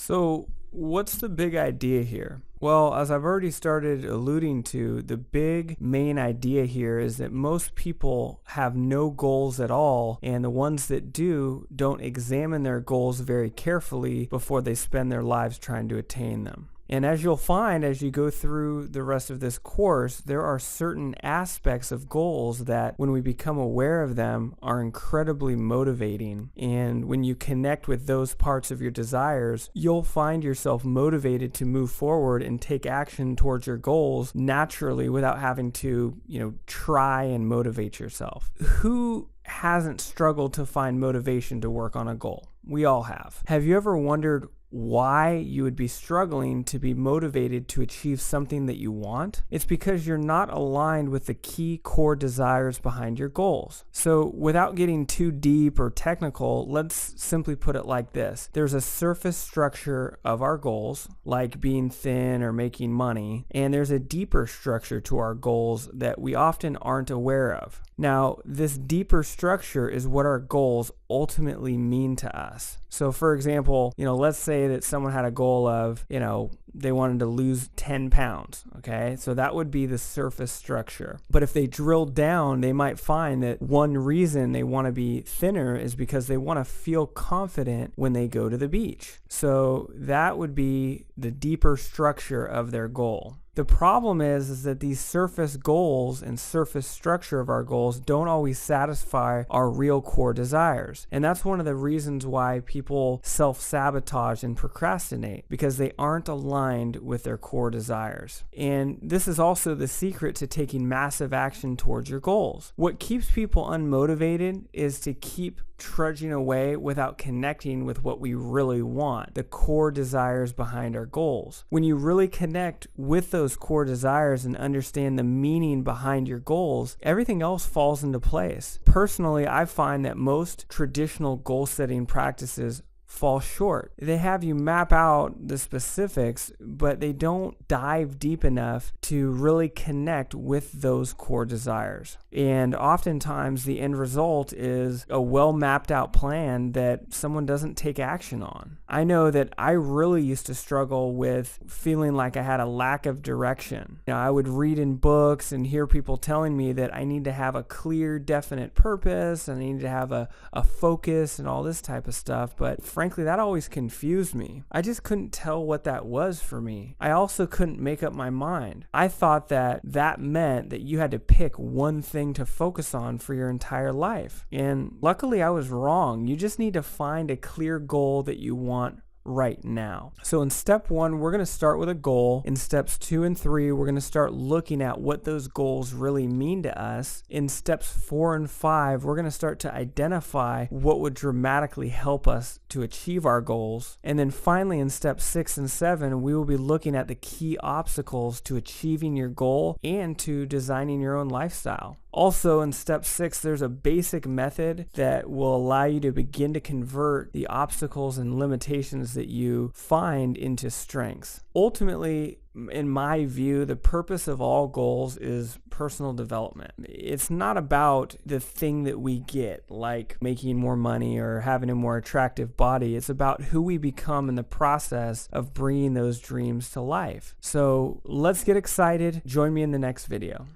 So, what's the big idea here? Well, as I've already started alluding to, the big main idea here is that most people have no goals at all, and the ones that do don't examine their goals very carefully before they spend their lives trying to attain them. And as you'll find as you go through the rest of this course, there are certain aspects of goals that, when we become aware of them, are incredibly motivating. And when you connect with those parts of your desires, you'll find yourself motivated to move forward and take action towards your goals naturally without having to, try and motivate yourself. Who hasn't struggled to find motivation to work on a goal? We all have. Have you ever wondered why you would be struggling to be motivated to achieve something that you want? It's because you're not aligned with the key core desires behind your goals. So without getting too deep or technical, let's simply put it like this. There's a surface structure of our goals, like being thin or making money, and there's a deeper structure to our goals that we often aren't aware of. Now, this deeper structure is what our goals ultimately mean to us. So for example, let's say that someone had a goal of, they wanted to lose 10 pounds, okay? So that would be the surface structure. But if they drilled down, they might find that one reason they want to be thinner is because they want to feel confident when they go to the beach. So that would be the deeper structure of their goal. The problem is that these surface goals and surface structure of our goals don't always satisfy our real core desires. And that's one of the reasons why people self-sabotage and procrastinate, because they aren't aligned with their core desires. And this is also the secret to taking massive action towards your goals. What keeps people unmotivated is to keep trudging away without connecting with what we really want, the core desires behind our goals. When you really connect with those core desires and understand the meaning behind your goals, everything else falls into place. Personally, I find that most traditional goal setting practices fall short. They have you map out the specifics, but they don't dive deep enough to really connect with those core desires. And oftentimes the end result is a well mapped out plan that someone doesn't take action on. I know that I really used to struggle with feeling like I had a lack of direction. I would read in books and hear people telling me that I need to have a clear, definite purpose, and I need to have a focus and all this type of stuff. But frankly, that always confused me. I just couldn't tell what that was for me. I also couldn't make up my mind. I thought that meant that you had to pick one thing to focus on for your entire life. And luckily I was wrong. You just need to find a clear goal that you want right now. So in step 1, we're going to start with a goal. In steps 2 and 3, we're going to start looking at what those goals really mean to us. In steps 4 and 5, we're going to start to identify what would dramatically help us to achieve our goals. And then finally, in steps 6 and 7, we will be looking at the key obstacles to achieving your goal and to designing your own lifestyle. Also, in step 6, there's a basic method that will allow you to begin to convert the obstacles and limitations that you find into strengths. Ultimately, in my view, the purpose of all goals is personal development. It's not about the thing that we get, like making more money or having a more attractive body. It's about who we become in the process of bringing those dreams to life. So let's get excited. Join me in the next video.